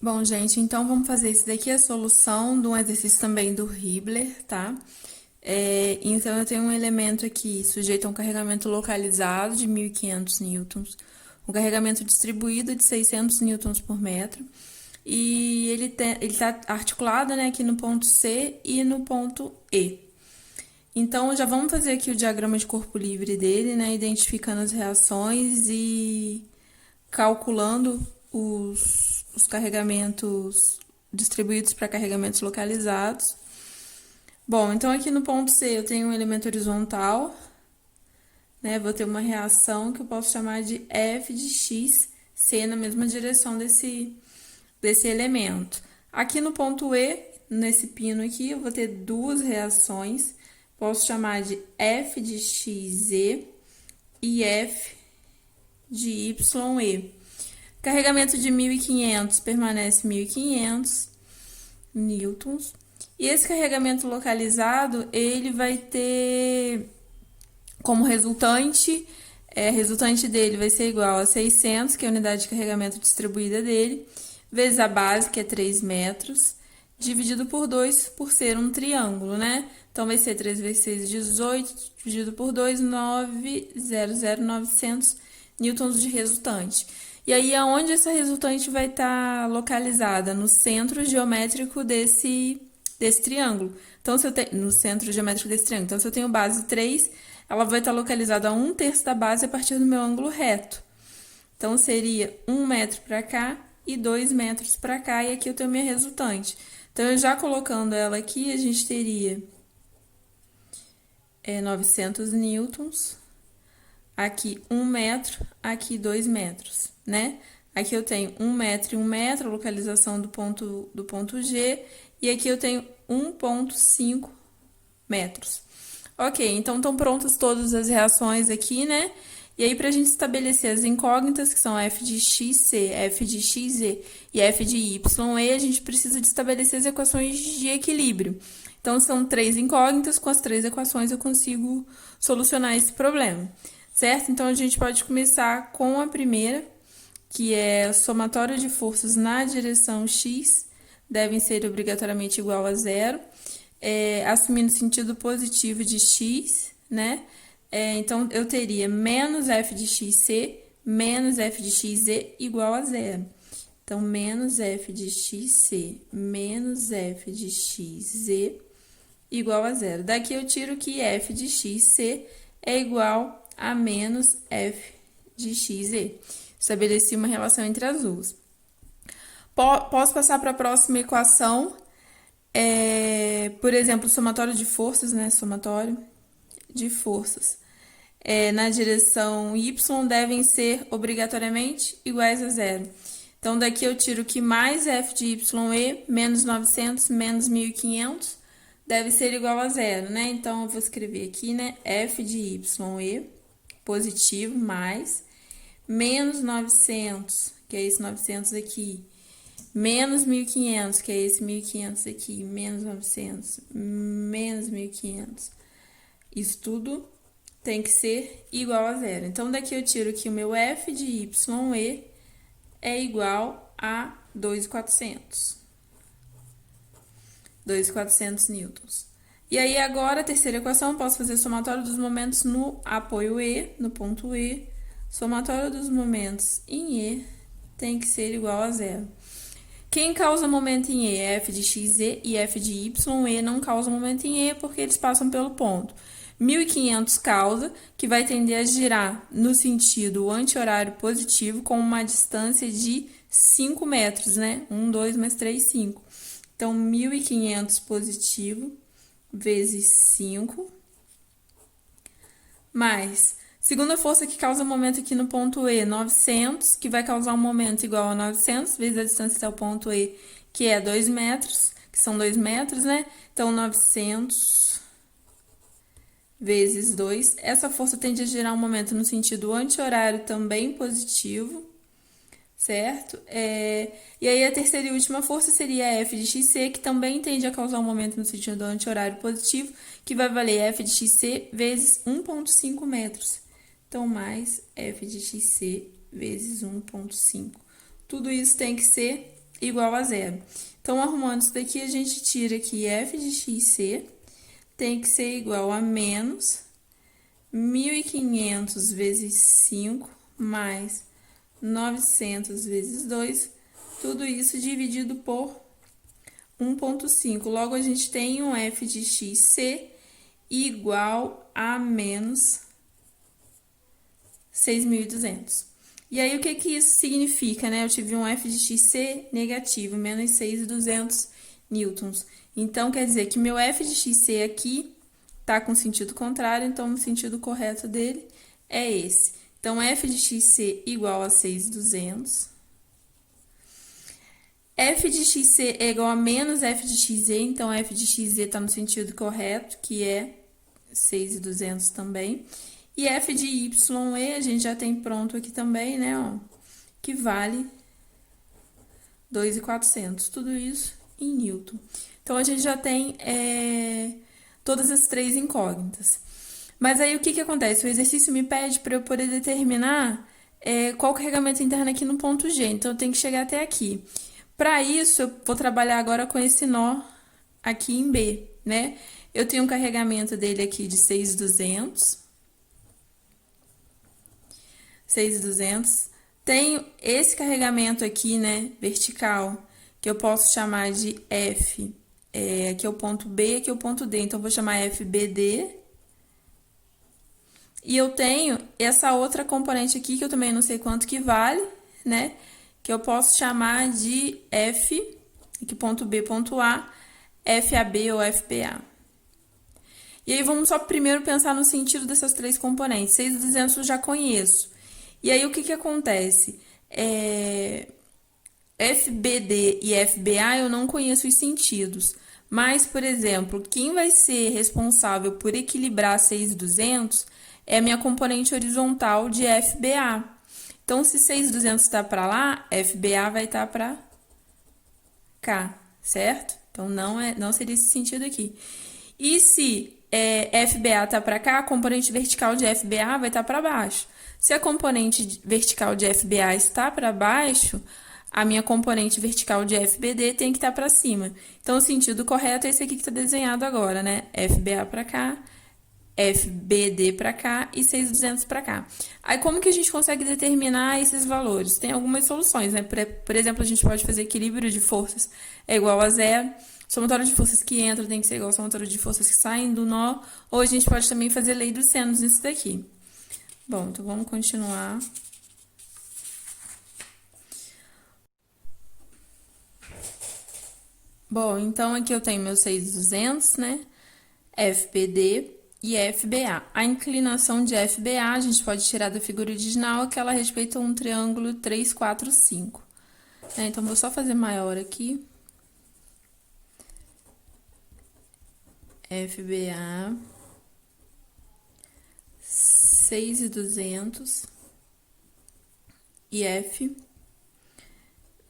Bom, gente, então vamos fazer isso daqui, a solução de um exercício também do Hibbeler, tá? Então, eu tenho um elemento aqui sujeito a um carregamento localizado de 1.500 newtons, um carregamento distribuído de 600 newtons por metro, e ele tá articulado, né, aqui no ponto C e no ponto E. Então, já vamos fazer aqui o diagrama de corpo livre dele, né, identificando as reações e calculando os carregamentos distribuídos para carregamentos localizados. Bom, então aqui no ponto C eu tenho um elemento horizontal, né? Vou ter uma reação que eu posso chamar de F de x, C na mesma direção desse elemento. Aqui no ponto E, nesse pino aqui, eu vou ter duas reações, posso chamar de F de XZ e F de YE. Carregamento de 1.500 permanece 1.500 newtons. E esse carregamento localizado, ele vai ter como resultante dele vai ser igual a 600, que é a unidade de carregamento distribuída dele, vezes a base, que é 3 metros, dividido por 2, por ser um triângulo, né? Então, vai ser 3 vezes 6, 18, dividido por 2, 900 newtons de resultante. E aí, aonde essa resultante vai estar localizada? No centro geométrico desse triângulo. Então, no centro geométrico desse triângulo. Então, se eu tenho base 3, ela vai estar localizada a 1/3 da base a partir do meu ângulo reto. Então, seria 1 metro para cá e 2 metros para cá, e aqui eu tenho minha resultante. Então, eu já colocando ela aqui, a gente teria 900 newtons, aqui 1 metro, aqui 2 metros, né? Aqui eu tenho 1 metro e 1 metro, a localização do ponto G, e aqui eu tenho 1,5 metros. Ok, então estão prontas todas as reações aqui, né? E aí, para a gente estabelecer as incógnitas, que são F de XC, F de XZ e F de YE, a gente precisa de estabelecer as equações de equilíbrio. Então, são 3 incógnitas, com as 3 equações eu consigo solucionar esse problema, certo? Então, a gente pode começar com a primeira, que é o somatório de forças na direção X devem ser obrigatoriamente igual a zero, assumindo sentido positivo de X, né? Então, eu teria menos F de XC menos F de XZ igual a zero. Então, menos F de XC menos F de XZ igual a zero. Daqui eu tiro que F de XC é igual a menos F de XZ. Estabeleci uma relação entre as duas. Posso passar para a próxima equação. Por exemplo, somatório de forças, né? Somatório de forças. Na direção Y devem ser obrigatoriamente iguais a zero. Então, daqui eu tiro que mais F de YE menos 900 menos 1.500 deve ser igual a zero, né? Então, eu vou escrever aqui, né? F de YE positivo mais menos 900, que é esse 900 aqui, menos 1.500, que é esse 1.500 aqui, menos 900, menos 1.500. Isso tudo tem que ser igual a zero. Então, daqui eu tiro que o meu F de YE é igual a 2.400. 2.400 newtons. E aí, agora, a terceira equação, posso fazer somatório dos momentos no apoio E, no ponto E. Somatório dos momentos em E tem que ser igual a zero. Quem causa momento em E é F de XZ e F de Y. E não causa momento em E porque eles passam pelo ponto. 1.500 causa, que vai tender a girar no sentido anti-horário positivo com uma distância de 5 metros, né? 1, 2, mais 3, 5. Então, 1.500 positivo vezes 5, mais segunda força que causa momento aqui no ponto E, 900, que vai causar um momento igual a 900 vezes a distância até o ponto E, que é 2 metros, que são 2 metros, né? Então, 900 vezes 2. Essa força tende a gerar um momento no sentido anti-horário também positivo, certo? E aí, a terceira e última força seria F de XC, que também tende a causar um momento no sentido anti-horário positivo, que vai valer F de XC vezes 1,5 metros. Então, mais F de XC vezes 1,5. Tudo isso tem que ser igual a zero. Então, arrumando isso daqui, a gente tira que f de xc tem que ser igual a menos 1.500 vezes 5 mais 900 vezes 2, tudo isso dividido por 1,5. Logo, a gente tem um f de xc igual a menos 6.200. E aí, o que que isso significa, né? Eu tive um f de xc negativo, menos 6.200 newtons. Então, quer dizer que meu f de xc aqui tá com sentido contrário, então o sentido correto dele é esse. Então, f de xc igual a 6.200. F de xc é igual a menos f de xz, então f de xz está no sentido correto, que é 6.200 também. E f de ye, a gente já tem pronto aqui também, né, ó, que vale 2.400. Tudo isso em newton. Então, a gente já tem todas as três incógnitas. Mas aí, o que que acontece? O exercício me pede para eu poder determinar qual o carregamento interno aqui no ponto G. Então, eu tenho que chegar até aqui. Para isso, eu vou trabalhar agora com esse nó aqui em B, né? Eu tenho um carregamento dele aqui de 6.200. 6.200. Tenho esse carregamento aqui, né, vertical, que eu posso chamar de F, aqui é o ponto B, aqui é o ponto D. Então, eu vou chamar FBD. E eu tenho essa outra componente aqui, que eu também não sei quanto que vale, né, que eu posso chamar de F, aqui ponto B, ponto A, FAB ou FBA. E aí, vamos só primeiro pensar no sentido dessas três componentes. 6.200 eu já conheço. E aí, o que que acontece? FBD e FBA eu não conheço os sentidos. Mas, por exemplo, quem vai ser responsável por equilibrar 6.200 é a minha componente horizontal de FBA. Então, se 6.200 está para lá, FBA vai estar para cá, certo? Então, não seria esse sentido aqui. E se FBA está para cá, a componente vertical de FBA vai estar para baixo. Se a componente vertical de FBA está para baixo, a minha componente vertical de FBD tem que estar para cima. Então, o sentido correto é esse aqui que está desenhado agora, né? FBA para cá, FBD para cá e 6.200 para cá. Aí, como que a gente consegue determinar esses valores? Tem algumas soluções, né? Por exemplo, a gente pode fazer equilíbrio de forças é igual a zero. Somatório de forças que entram tem que ser igual ao somatório de forças que saem do nó. Ou a gente pode também fazer lei dos senos nisso daqui. Bom, então vamos continuar. Bom, então aqui eu tenho meus 6.200, né? FBD e FBA. A inclinação de FBA, a gente pode tirar da figura original, que ela respeita um triângulo 3, 4, 5. Então, vou só fazer maior aqui. FBA 6.200 e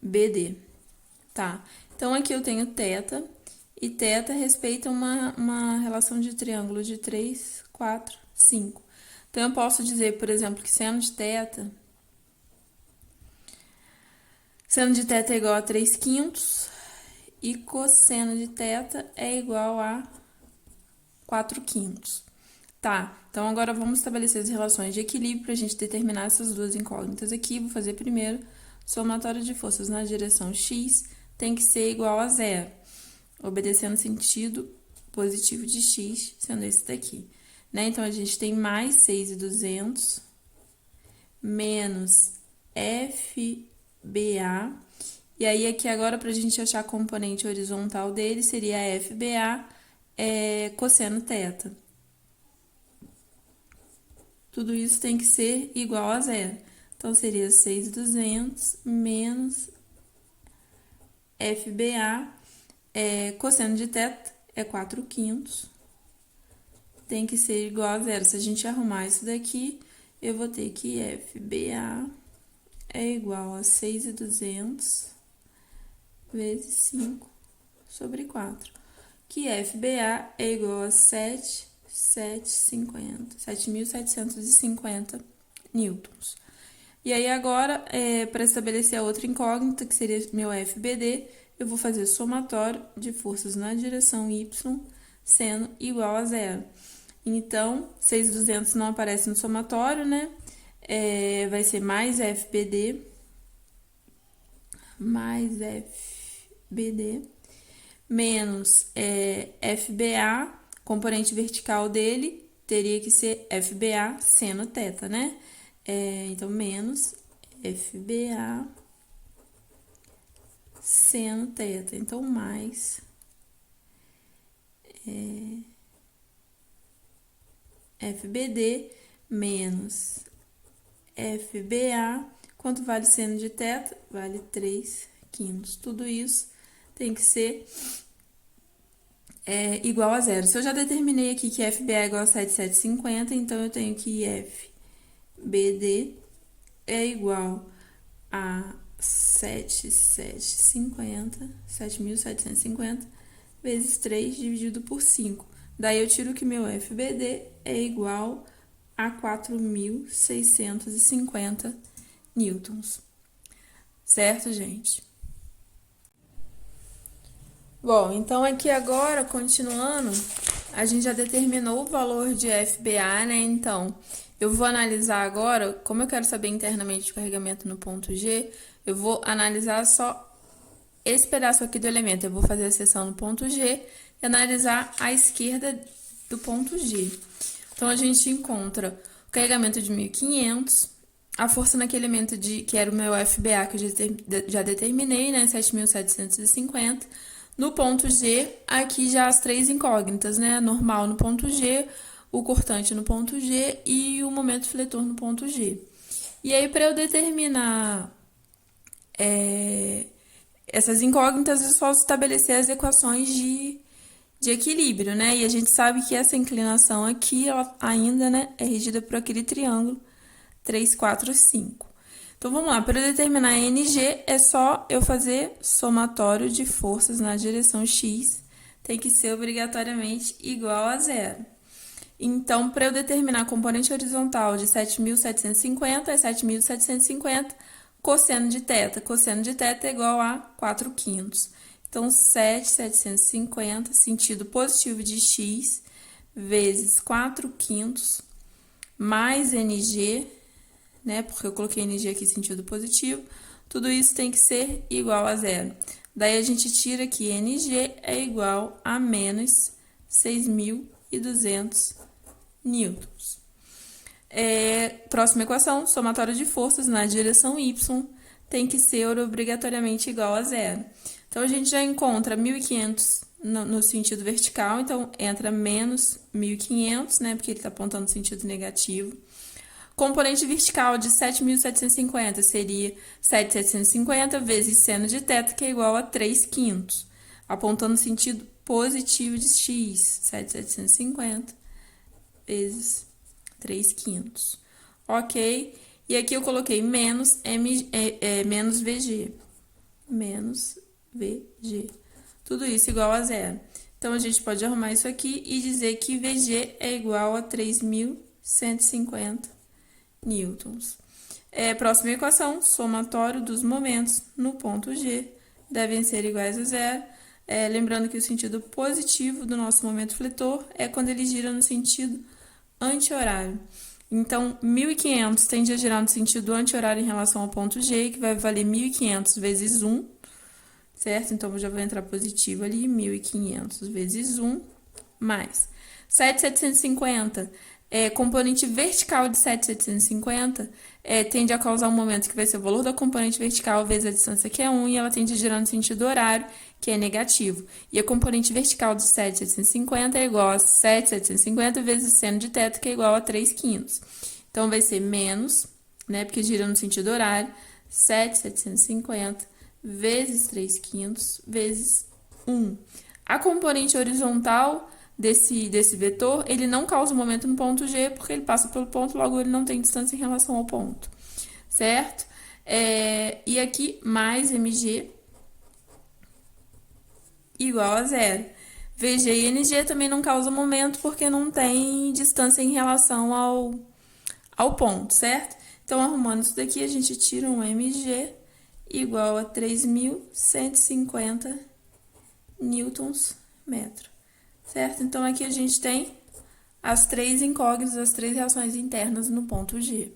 FBD, tá? Então, aqui eu tenho θ, e θ respeita uma relação de triângulo de 3, 4, 5. Então, eu posso dizer, por exemplo, que seno de θ é igual a 3/5 e cosseno de θ é igual a 4/5. Tá, então agora vamos estabelecer as relações de equilíbrio para a gente determinar essas duas incógnitas aqui. Vou fazer primeiro, somatório de forças na direção x tem que ser igual a zero, obedecendo o sentido positivo de x, sendo esse daqui. Né? Então, a gente tem mais 6.200 menos FBA. E aí, aqui agora, para a gente achar a componente horizontal dele, seria FBA cosseno θ. Tudo isso tem que ser igual a zero. Então, seria 6.200 menos FBA, cosseno de θ é 4/5. Tem que ser igual a zero. Se a gente arrumar isso daqui, eu vou ter que FBA é igual a 6.200 vezes 5 sobre 4. Que FBA é igual a 7.750 newtons. E aí agora, para estabelecer a outra incógnita, que seria meu FBD, eu vou fazer somatório de forças na direção Y sendo igual a zero. Então, 6.200 não aparece no somatório, né? Vai ser mais FBD, menos FBA, componente vertical dele, teria que ser FBA seno θ, né? Então, menos FBA seno θ. Então, mais FBD menos FBA. Quanto vale seno de θ? Vale 3/5. Tudo isso tem que ser igual a zero. Se eu já determinei aqui que FBA é igual a 7.750, então eu tenho que FBD é igual a 7.750 vezes 3 dividido por 5. Daí eu tiro que meu FBD é igual a 4.650 newtons. Certo, gente? Bom, então aqui agora, continuando, a gente já determinou o valor de FBA, né? Então, eu vou analisar agora, como eu quero saber internamente o carregamento no ponto G, eu vou analisar só esse pedaço aqui do elemento. Eu vou fazer a seção no ponto G e analisar a esquerda do ponto G. Então, a gente encontra o carregamento de 1.500, a força naquele elemento que era o meu FBA, que eu já determinei, né? 7.750. No ponto G, aqui já as três incógnitas, né? Normal no ponto G, o cortante no ponto G e o momento fletor no ponto G. E aí, para eu determinar essas incógnitas, eu só estabelecer as equações de equilíbrio, né? E a gente sabe que essa inclinação aqui, ela ainda, né, é regida por aquele triângulo 3, 4, 5. Então, vamos lá. Para determinar NG, é só eu fazer somatório de forças na direção X. Tem que ser obrigatoriamente igual a zero. Então, para eu determinar a componente horizontal de 7.750, é 7.750 cosseno de θ. Cosseno de θ é igual a 4/5. Então, 7.750, sentido positivo de X, vezes 4/5, mais NG, né? Porque eu coloquei NG aqui sentido positivo. Tudo isso tem que ser igual a zero. Daí, a gente tira que NG é igual a menos 6.200 newtons. Próxima equação, somatório de forças na direção Y tem que ser obrigatoriamente igual a zero. Então, a gente já encontra 1.500 no sentido vertical, então entra menos 1.500, né? Porque ele está apontando no sentido negativo. Componente vertical de 7.750 seria 7.750 vezes seno de θ, que é igual a 3/5, apontando no sentido positivo de X, 7.750 vezes 3/5. Ok? E aqui eu coloquei menos VG. Menos VG. Tudo isso igual a zero. Então, a gente pode arrumar isso aqui e dizer que VG é igual a 3.150 newtons. Próxima equação, somatório dos momentos no ponto G devem ser iguais a zero. Lembrando que o sentido positivo do nosso momento fletor é quando ele gira no sentido anti-horário. Então, 1.500 tende a girar no sentido anti-horário em relação ao ponto G, que vai valer 1.500 vezes 1, certo? Então, eu já vou entrar positivo ali, 1.500 vezes 1, mais 7.750. Componente vertical de 7.750 tende a causar um momento que vai ser o valor da componente vertical vezes a distância, que é 1, e ela tende a girar no sentido horário, que é negativo. E a componente vertical de 7.750 é igual a 7.750 vezes seno de θ, que é igual a 3/5. Então, vai ser menos, né, porque gira no sentido horário, 7.750 vezes 3/5 vezes 1. A componente horizontal desse vetor, ele não causa momento no ponto G, porque ele passa pelo ponto, logo ele não tem distância em relação ao ponto, certo? E aqui, mais MG igual a zero. VG e NG também não causam momento, porque não tem distância em relação ao ponto, certo? Então, arrumando isso daqui, a gente tira um mg igual a 3.150 newtons metro, certo? Então, aqui a gente tem as três incógnitas, as três reações internas no ponto G.